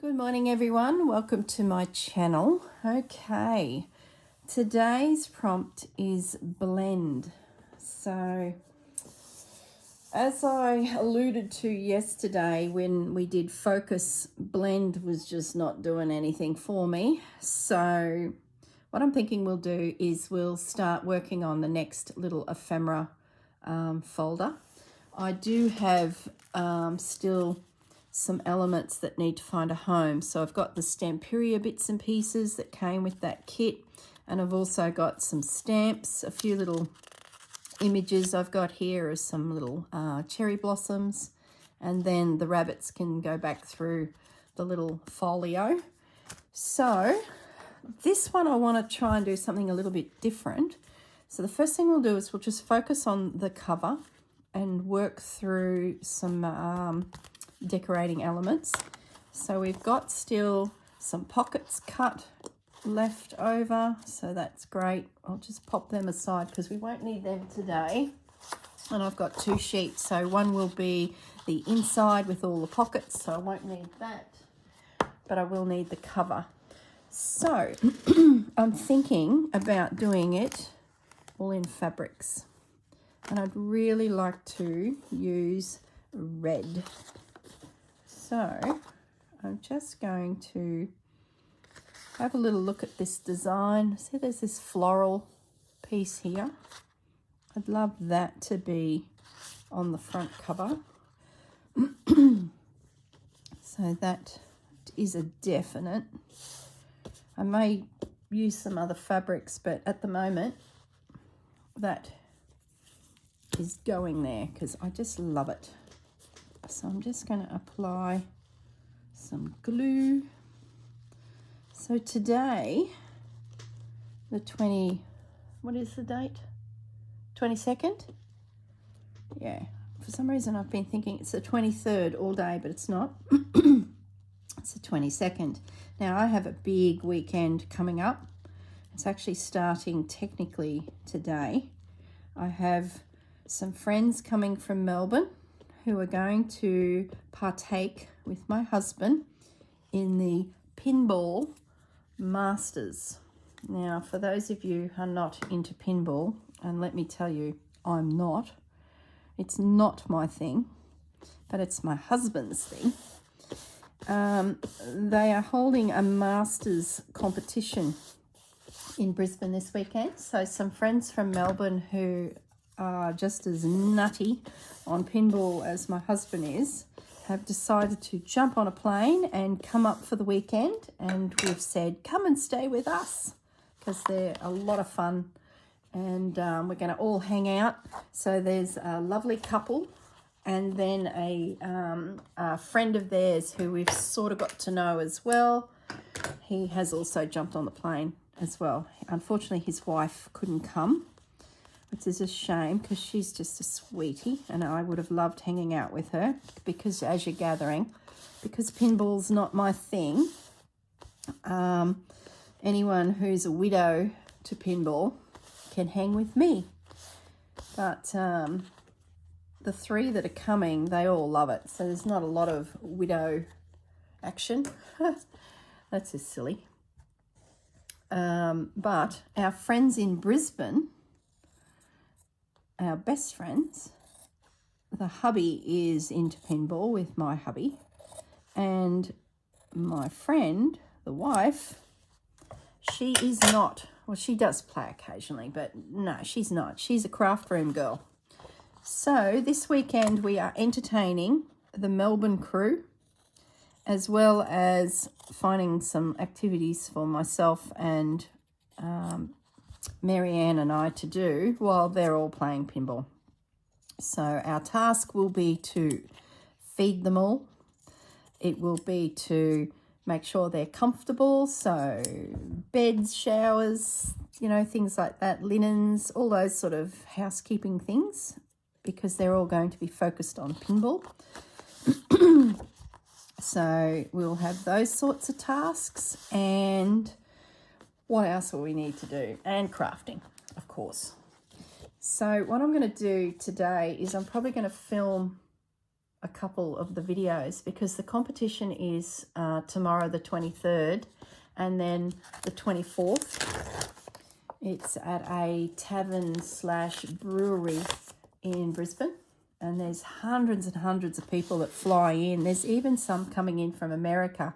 Good morning everyone, welcome to my channel. Okay, today's prompt is blend. So as I alluded to yesterday when we did focus, blend was just not doing anything for me. So what I'm thinking we'll do is we'll start working on the next little ephemera folder. I do have still some elements that need to find a home. So I've got the Stamperia bits and pieces that came with that kit, and I've also got some stamps, a few little images I've got here of some little cherry blossoms, and then the rabbits can go back through the little folio. So this one I want to try and do something a little bit different. So the first thing we'll do is we'll just focus on the cover and work through some decorating elements. So we've got still some pockets cut left over, so that's great. I'll just pop them aside because we won't need them today. And I've got two sheets, so one will be the inside with all the pockets, so I won't need that, but I will need the cover. So I'm thinking about doing it all in fabrics, and I'd really like to use red. So I'm just going to have a little look at this design. See, there's this floral piece here. I'd love that to be on the front cover. So that is a definite. I may use some other fabrics, but at the moment that is going there because I just love it. So I'm just going to apply some glue. So today, what is the date? 22nd? Yeah, for some reason I've been thinking it's the 23rd all day, but it's not. It's the 22nd. Now I have a big weekend coming up. It's actually starting technically today. I have some friends coming from Melbourne who are going to partake with my husband in the Pinball Masters. Now, for those of you who are not into pinball, and let me tell you, I'm not. It's not my thing, but it's my husband's thing. They are holding a Masters competition in Brisbane this weekend. So some friends from Melbourne who are just as nutty on pinball as my husband is have decided to jump on a plane and come up for the weekend, and we've said come and stay with us because they're a lot of fun, and we're going to all hang out. So there's a lovely couple and then a friend of theirs who we've sort of got to know as well. He has also jumped on the plane as well. Unfortunately his wife couldn't come, which is a shame because she's just a sweetie and I would have loved hanging out with her, because as you're gathering, because pinball's not my thing, anyone who's a widow to pinball can hang with me. But the three that are coming, they all love it. So there's not a lot of widow action. That's just silly. But our friends in Brisbane, our best friends, the hubby is into pinball with my hubby, and my friend, the wife, she is not. Well, she does play occasionally, but no, she's not. She's a craft room girl. So this weekend we are entertaining the Melbourne crew, as well as finding some activities for myself and Marianne and I to do while they're all playing pinball. So our task will be to feed them all. It will be to make sure they're comfortable, so beds, showers, you know, things like that, linens, all those sort of housekeeping things, because they're all going to be focused on pinball. So we'll have those sorts of tasks, and what else will we need to do? And crafting, of course. So what I'm going to do today is I'm probably going to film a couple of the videos because the competition is tomorrow the 23rd, and then the 24th it's at a tavern slash brewery in Brisbane, and there's hundreds and hundreds of people that fly in. There's even some coming in from America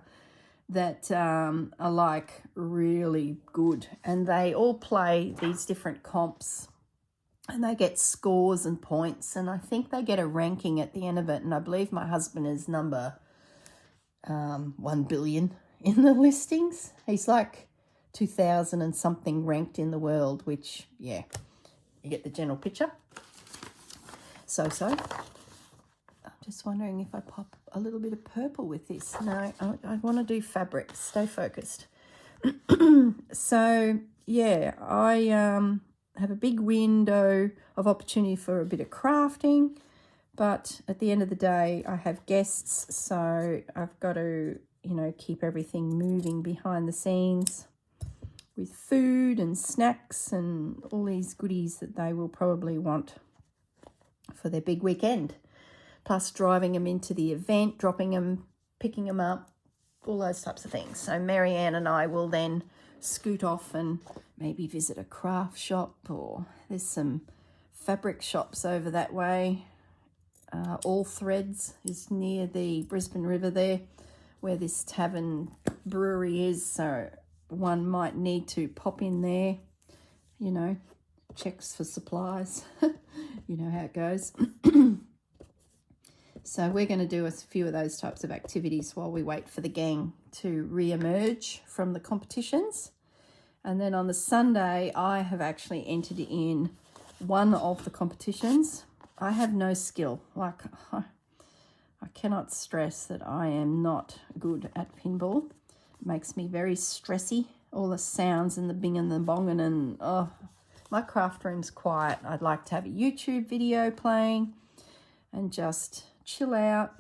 that are like really good, and they all play these different comps and they get scores and points, and I think they get a ranking at the end of it, and I believe my husband is number 1 billion in the listings. He's like 2,000 and something ranked in the world, which, yeah, you get the general picture. So I'm just wondering if I pop a little bit of purple with this. No, I want to do fabric. Stay focused. So, yeah, I have a big window of opportunity for a bit of crafting, but at the end of the day, I have guests, so I've got to, you know, keep everything moving behind the scenes with food and snacks and all these goodies that they will probably want for their big weekend, plus driving them into the event, dropping them, picking them up, all those types of things. So Marianne and I will then scoot off and maybe visit a craft shop, or there's some fabric shops over that way. All Threads is near the Brisbane River there, where this tavern brewery is, so one might need to pop in there, you know, checks for supplies. You know how it goes. So we're going to do a few of those types of activities while we wait for the gang to re-emerge from the competitions. And then on the Sunday, I have actually entered in one of the competitions. I have no skill. Like, I cannot stress that I am not good at pinball. It makes me very stressy. All the sounds and the bing and the bonging, and my craft room's quiet. I'd like to have a YouTube video playing and just chill out,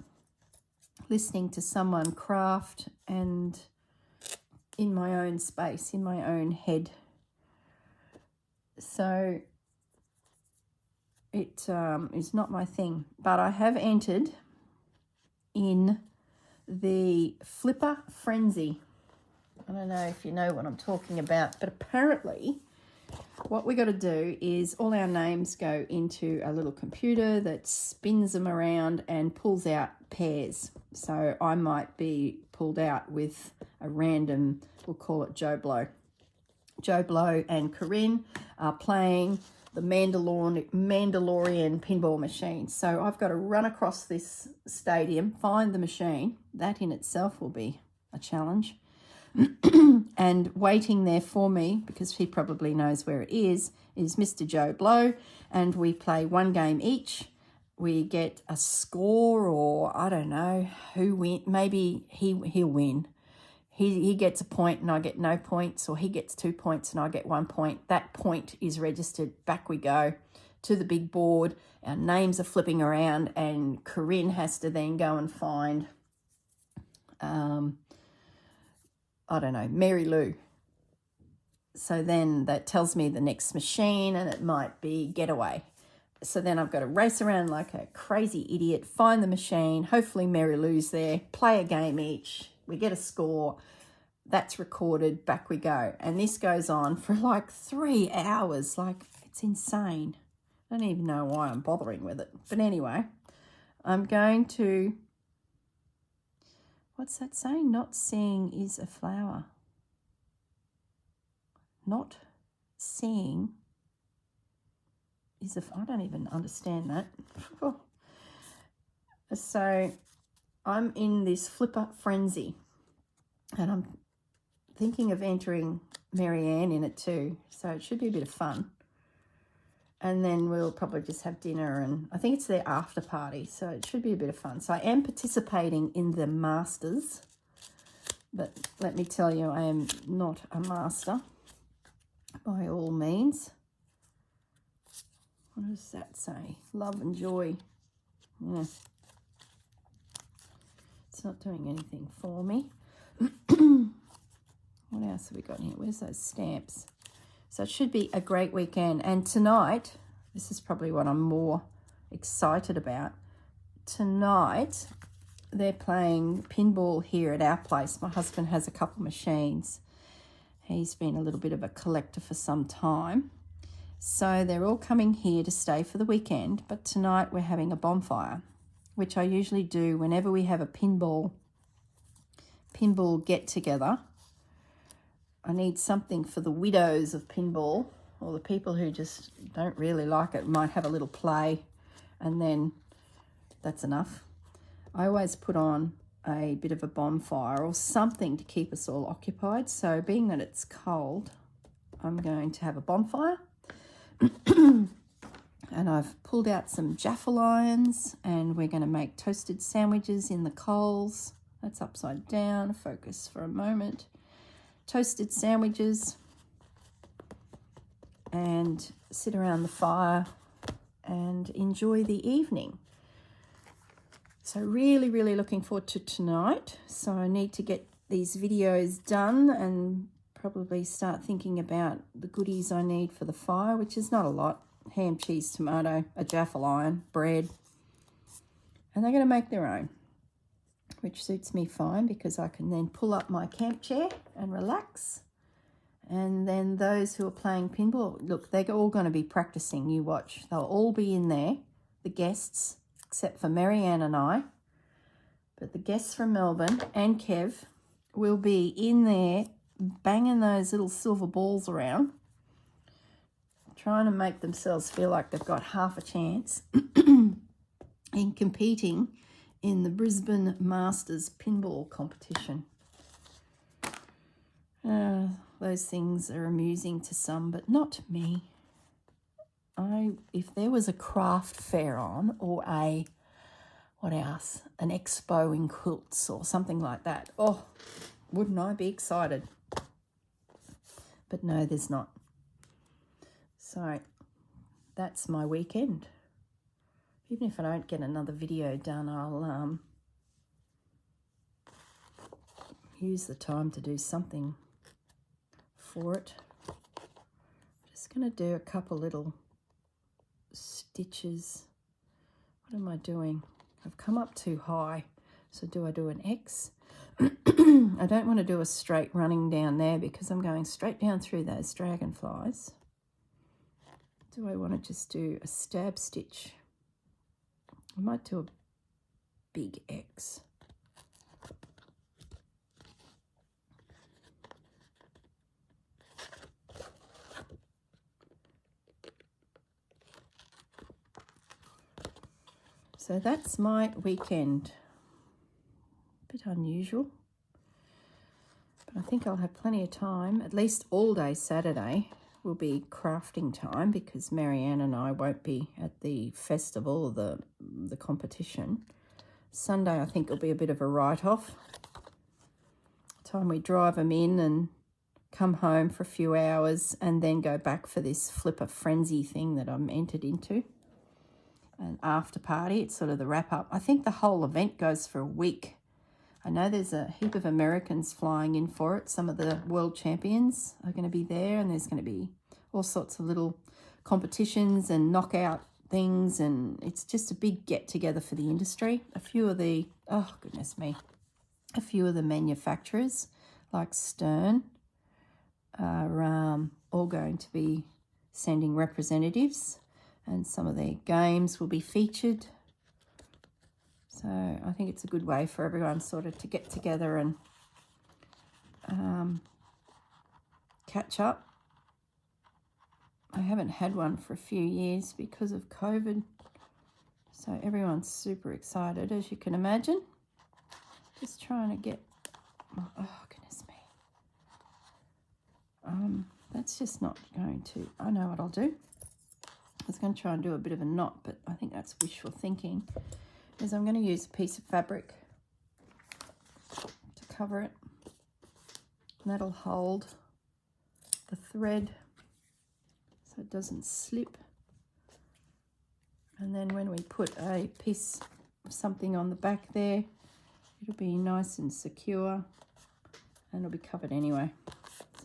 listening to someone craft, and in my own space, in my own head. So it is not my thing, but I have entered in the Flipper Frenzy. I don't know if you know what I'm talking about, but apparently what we got to do is all our names go into a little computer that spins them around and pulls out pairs. So I might be pulled out with a random, we'll call it Joe Blow. Joe Blow and Corinne are playing the Mandalorian pinball machine. So I've got to run across this stadium, find the machine. That in itself will be a challenge. And waiting there for me, because he probably knows where it is Mr. Joe Blow, and we play one game each. We get a score, or I don't know who win. Maybe he'll win. He gets a point and I get no points, or he gets 2 points and I get 1 point. That point is registered. Back we go to the big board. Our names are flipping around, and Corinne has to then go and find I don't know, Mary Lou. So then that tells me the next machine, and it might be Getaway. So then I've got to race around like a crazy idiot, find the machine, hopefully Mary Lou's there, play a game each, we get a score, that's recorded, back we go. And this goes on for like 3 hours, like it's insane. I don't even know why I'm bothering with it. But anyway, I'm going to, what's that saying? Not seeing is a flower. Not seeing is a, I don't even understand that. So I'm in this Flipper Frenzy, and I'm thinking of entering Marianne in it too. So it should be a bit of fun. And then we'll probably just have dinner, and I think it's their after party, so it should be a bit of fun. So I am participating in the Masters, but let me tell you, I am not a master by all means. What does that say? Love and joy. Yeah. It's not doing anything for me. What else have we got here? Where's those stamps? So it should be a great weekend. And tonight, this is probably what I'm more excited about. tonight they're playing pinball here at our place. My husband has a couple machines. He's been a little bit of a collector for some time. So they're all coming here to stay for the weekend, but tonight we're having a bonfire, which I usually do whenever we have a pinball get-together. I need something for the widows of pinball, or the people who just don't really like it, might have a little play, and then that's enough. I always put on a bit of a bonfire or something to keep us all occupied. So being that it's cold, I'm going to have a bonfire. And I've pulled out some jaffle irons, and we're going to make toasted sandwiches in the coals. That's upside down. Focus for a moment. Toasted sandwiches, and sit around the fire and enjoy the evening. So really, really looking forward to tonight. So I need to get these videos done and probably start thinking about the goodies I need for the fire, which is not a lot. Ham, cheese, tomato, a jaffle iron, bread. And they're going to make their own, which suits me fine because I can then pull up my camp chair and relax. And then those who are playing pinball, look, they're all going to be practicing. You watch. They'll all be in there, the guests, except for Marianne and I. But the guests from Melbourne and Kev will be in there banging those little silver balls around, trying to make themselves feel like they've got half a chance in competing in the Brisbane Masters pinball competition. Those things are amusing to some, but not to me. If there was a craft fair on, or an expo in quilts or something like that, oh, wouldn't I be excited? But no, there's not. So that's my weekend. Even if I don't get another video done, I'll use the time to do something for it. I'm just going to do a couple little stitches. What am I doing? I've come up too high. So do I do an X? I don't want to do a straight running down there because I'm going straight down through those dragonflies. Do I want to just do a stab stitch? I might do a big X. So that's my weekend. A bit unusual, but I think I'll have plenty of time. At least all day Saturday will be crafting time because Marianne and I won't be at the festival or the competition. Sunday I think will be a bit of a write-off. Time we drive them in and come home for a few hours and then go back for this flipper frenzy thing that I'm entered into. An after party, it's sort of the wrap up. I think the whole event goes for a week. I know there's a heap of Americans flying in for it. Some of the world champions are going to be there, and there's going to be all sorts of little competitions and knockout things, and it's just a big get together for the industry. A few of the, oh goodness me, a few of the manufacturers like Stern are all going to be sending representatives, and some of their games will be featured. So I think it's a good way for everyone sort of to get together and catch up. I haven't had one for a few years because of COVID. So everyone's super excited, as you can imagine. Just trying to get, oh goodness me. That's just not going to, I know what I'll do. I was going to try and do a bit of a knot, but I think that's wishful thinking. Is I'm going to use a piece of fabric to cover it. And that'll hold the thread so it doesn't slip. And then when we put a piece of something on the back there, it'll be nice and secure and it'll be covered anyway.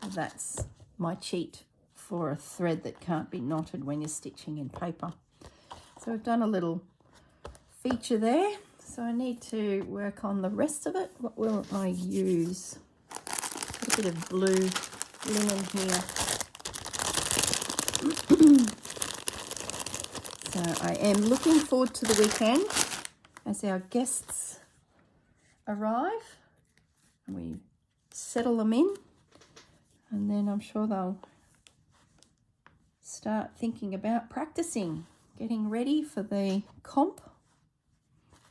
So that's my cheat for a thread that can't be knotted when you're stitching in paper. So I've done a little feature there. So I need to work on the rest of it. What will I use? Got a bit of blue linen here. So I am looking forward to the weekend as our guests arrive and we settle them in, and then I'm sure they'll start thinking about practicing, getting ready for the comp.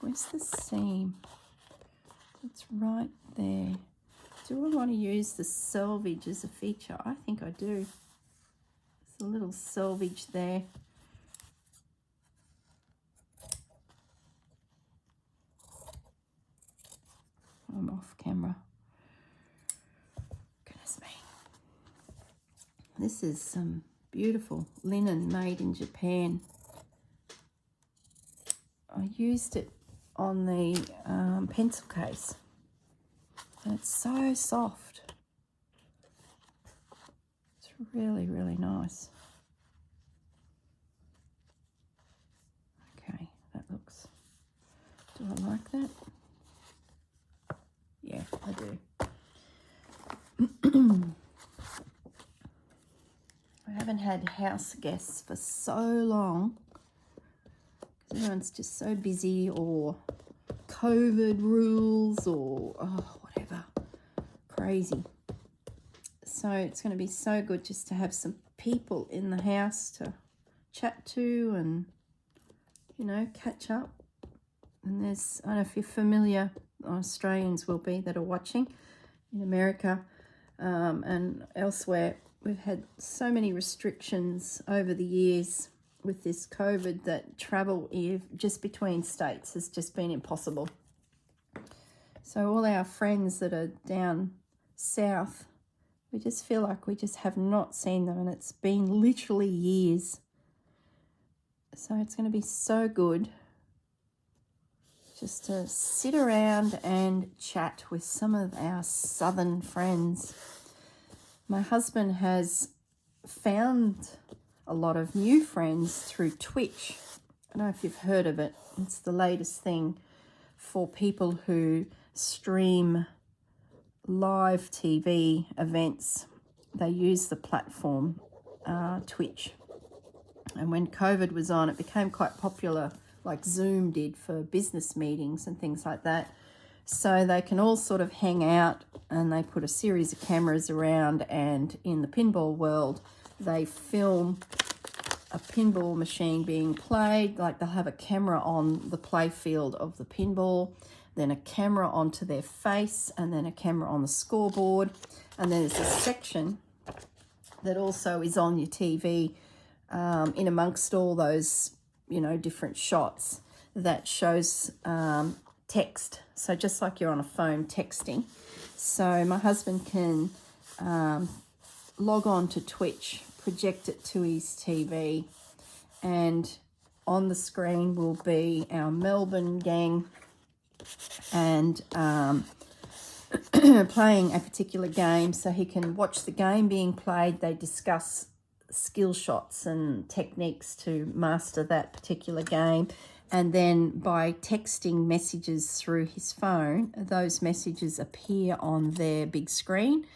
Where's the seam? It's right there. Do I want to use the selvage as a feature? I think I do. There's a little selvage there. I'm off camera. Goodness me. This is some beautiful linen made in Japan. I used it on the pencil case. And it's so soft. It's really, really nice. Okay, that looks... Do I like that? Yeah, I do. I haven't had house guests for so long. Everyone's just so busy, or COVID rules, or whatever. Crazy. So it's going to be so good just to have some people in the house to chat to and, you know, catch up. And there's, I don't know if you're familiar, Australians will be that are watching, in America and elsewhere. We've had so many restrictions over the years with this COVID that travel just between states has just been impossible. So all our friends that are down south, we just feel like we just have not seen them, and it's been literally years. So it's going to be so good just to sit around and chat with some of our southern friends. My husband has found a lot of new friends through Twitch. I don't know if you've heard of it. It's the latest thing for people who stream live TV events. They use the platform Twitch. And when COVID was on, it became quite popular, like Zoom did for business meetings and things like that. So they can all sort of hang out, and they put a series of cameras around, and in the pinball world, they film a pinball machine being played. Like they'll have a camera on the play field of the pinball, then a camera onto their face, and then a camera on the scoreboard. And then there's a section that also is on your TV in amongst all those, you know, different shots that shows text. So just like you're on a phone texting. So my husband can log on to Twitch, project it to his TV, and on the screen will be our Melbourne gang and playing a particular game. So he can watch the game being played. They discuss skill shots and techniques to master that particular game. And then by texting messages through his phone, those messages appear on their big screen.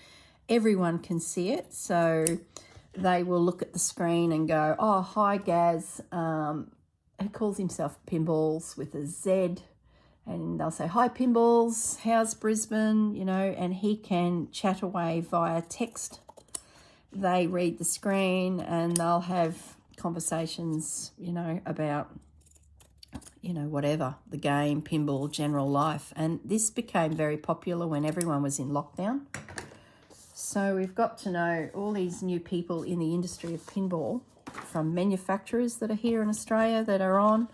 Everyone can see it. So they will look at the screen and go, oh, hi, Gaz. He calls himself Pinballs with a Z. And they'll say, hi, Pinballs, how's Brisbane? You know, and he can chat away via text. They read the screen and they'll have conversations, you know, about, you know, whatever, the game, pinball, general life. And this became very popular when everyone was in lockdown. So we've got to know all these new people in the industry of pinball, from manufacturers that are here in Australia that are on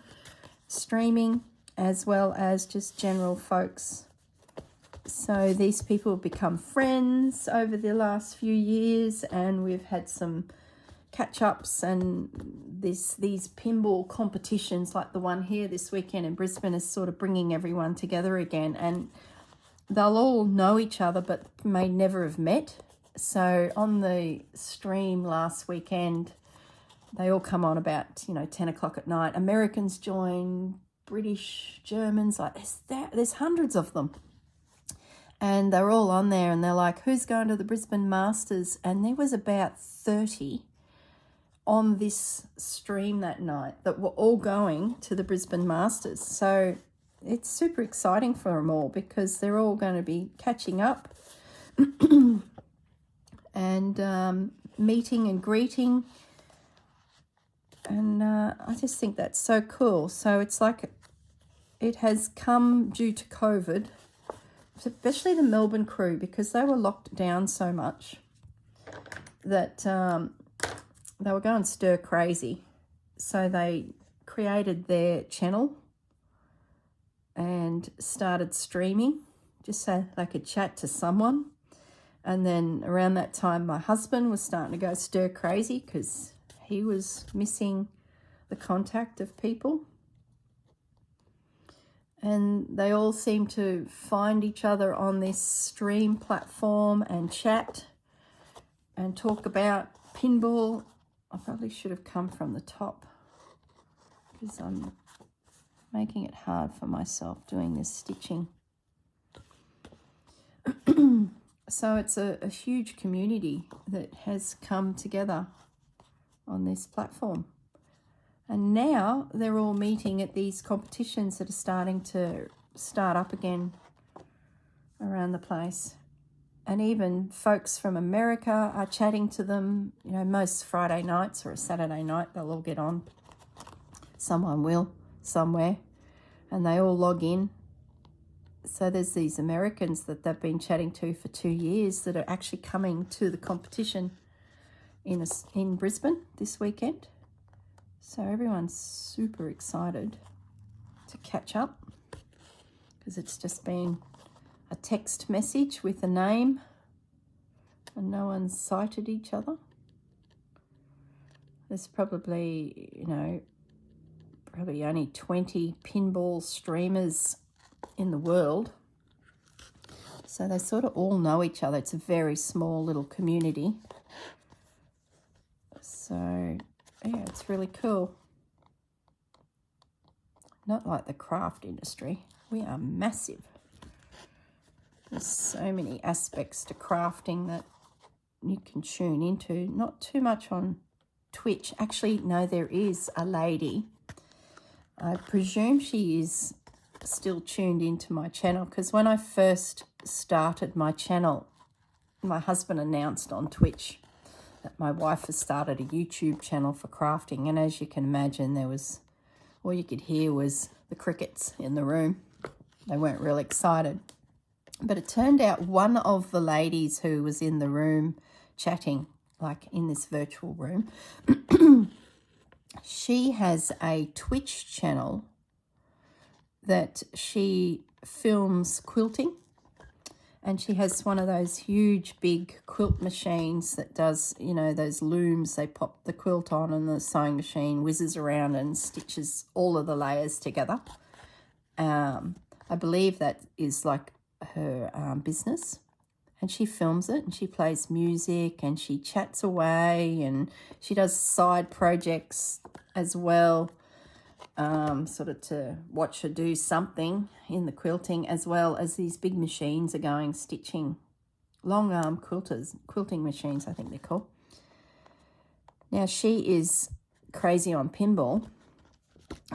streaming, as well as just general folks. So these people have become friends over the last few years, and we've had some catch-ups, and these pinball competitions like the one here this weekend in Brisbane is sort of bringing everyone together again, and they'll all know each other but may never have met. So on the stream last weekend, they all come on about, you know, 10 o'clock at night. Americans join, British, Germans, like there's hundreds of them. And they're all on there, and they're like, who's going to the Brisbane Masters? And there was about 30 on this stream that night that were all going to the Brisbane Masters. So it's super exciting for them all, because they're all going to be catching up and meeting and greeting. And I just think that's so cool. So it's like it has come due to COVID, especially the Melbourne crew, because they were locked down so much that they were going stir crazy. So they created their channel and started streaming just so they could chat to someone. And then around that time, my husband was starting to go stir crazy because he was missing the contact of people. And they all seem to find each other on this stream platform and chat and talk about pinball. I probably should have come from the top, because I'm making it hard for myself doing this stitching. So it's a huge community that has come together on this platform. And now they're all meeting at these competitions that are starting to start up again around the place. And even folks from America are chatting to them. You know, most Friday nights or a Saturday night, they'll all get on. Someone will, somewhere. And they all log in. So there's these Americans that they've been chatting to for 2 years that are actually coming to the competition in Brisbane this weekend. So everyone's super excited to catch up, because it's just been a text message with a name and no one's sighted each other. There's probably, you know, probably only 20 pinball streamers in the world. So they sort of all know each other. It's a very small little community. So yeah, it's really cool. Not like the craft industry. We are massive. There's so many aspects to crafting that you can tune into. Not too much on Twitch. Actually, no, there is a lady. I presume she is still tuned into my channel, because when I first started my channel, my husband announced on Twitch that my wife has started a YouTube channel for crafting, and as you can imagine, there was, all you could hear was the crickets in the room. They weren't real excited. But it turned out one of the ladies who was in the room chatting, like in this virtual room, she has a Twitch channel that she films quilting, and she has one of those huge big quilt machines that does, you know, those looms. They pop the quilt on and the sewing machine whizzes around and stitches all of the layers together. I believe that is like her business, and she films it and she plays music and she chats away, and she does side projects as well, sort of to watch her do something in the quilting, as well as these big machines are going stitching, long arm quilting machines, I think they're called. Now she is crazy on pinball,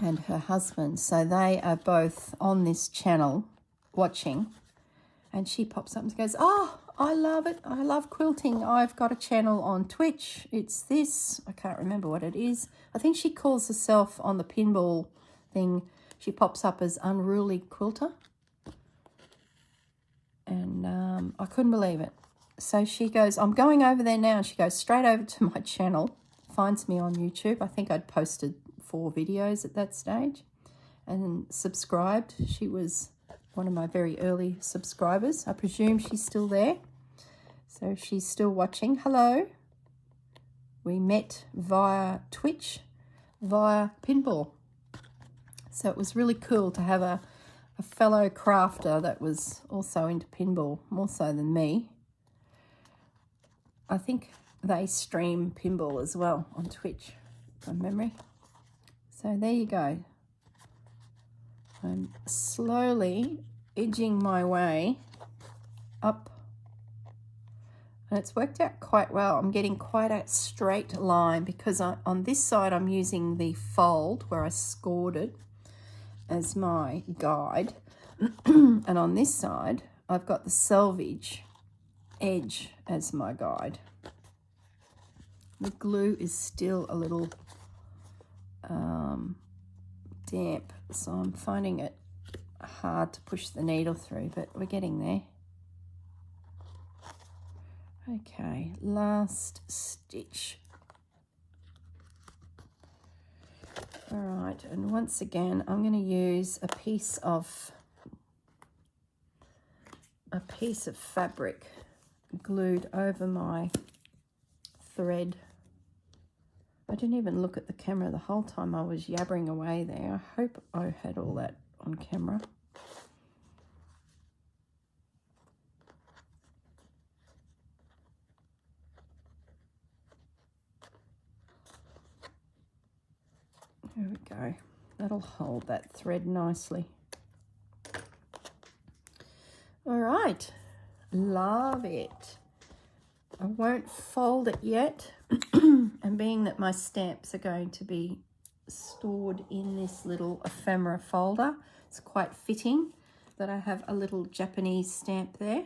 and her husband, so they are both on this channel watching, and she pops up and goes, oh, I love it, I love quilting, I've got a channel on Twitch, it's this, I can't remember what it is. I think she calls herself on the pinball thing, she pops up as Unruly Quilter, and I couldn't believe it. So she goes, I'm going over there now, and she goes straight over to my channel, finds me on YouTube. I think I'd posted 4 videos at that stage, and subscribed. She was one of my very early subscribers. I presume she's still there. So she's still watching. Hello. We met via Twitch, via pinball. So it was really cool to have a fellow crafter that was also into pinball, more so than me. I think they stream pinball as well on Twitch, from memory. So there you go. I'm slowly edging my way up, and it's worked out quite well. I'm getting quite a straight line because on this side I'm using the fold where I scored it as my guide, and on this side I've got the selvage edge as my guide. The glue is still a little damp, so I'm finding it hard to push the needle through, but we're getting there. Okay, last stitch. All right, and once again I'm going to use a piece of fabric glued over my thread. I didn't even look at the camera the whole time I was yabbering away there. I hope I had all that on camera. There we go. That'll hold that thread nicely. All right, love it. I won't fold it yet, and being that my stamps are going to be stored in this little ephemera folder, it's quite fitting that I have a little Japanese stamp there,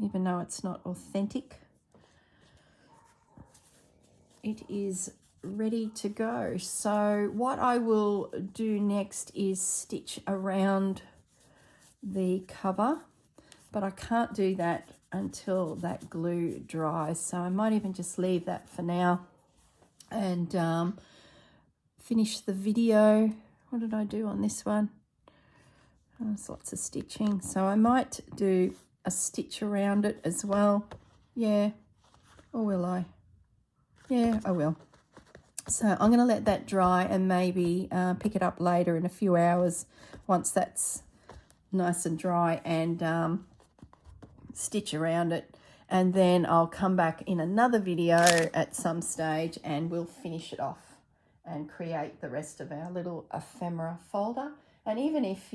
even though it's not authentic. It is ready to go. So what I will do next is stitch around the cover, but I can't do that until that glue dries, so I might even just leave that for now and finish the video. What did I do on this one? Oh, there's lots of stitching, so I might do a stitch around it as well. Yeah, or will I? Yeah, I will. So I'm going to let that dry and maybe pick it up later in a few hours once that's nice and dry, and stitch around it, and then I'll come back in another video at some stage and we'll finish it off and create the rest of our little ephemera folder. And even if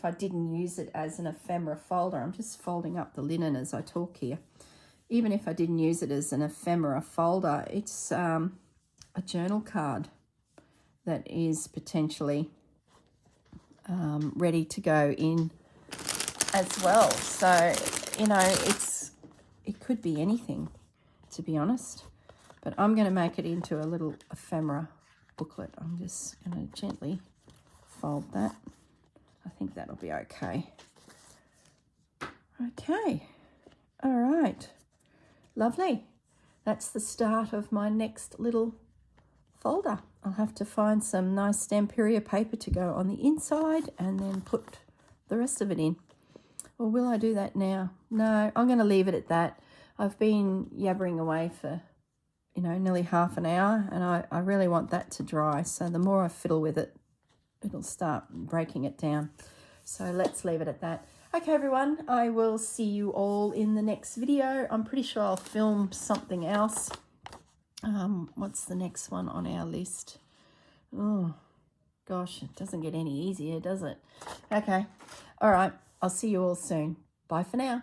I didn't use it as an ephemera folder, I'm just folding up the linen as I talk here. Even if I didn't use it as an ephemera folder, it's a journal card that is potentially ready to go in as well. So, you know, it could be anything, to be honest, but I'm going to make it into a little ephemera booklet. I'm just going to gently fold that. I think that'll be okay. Okay, all right, lovely. That's the start of my next little folder. I'll have to find some nice Stamperia paper to go on the inside and then put the rest of it in. Or will I do that now? No, I'm going to leave it at that. I've been yabbering away for, you know, nearly half an hour, and I really want that to dry. So the more I fiddle with it, it'll start breaking it down. So let's leave it at that. Okay, everyone, I will see you all in the next video. I'm pretty sure I'll film something else. What's the next one on our list? Oh, gosh, it doesn't get any easier, does it? Okay, all right. I'll see you all soon. Bye for now.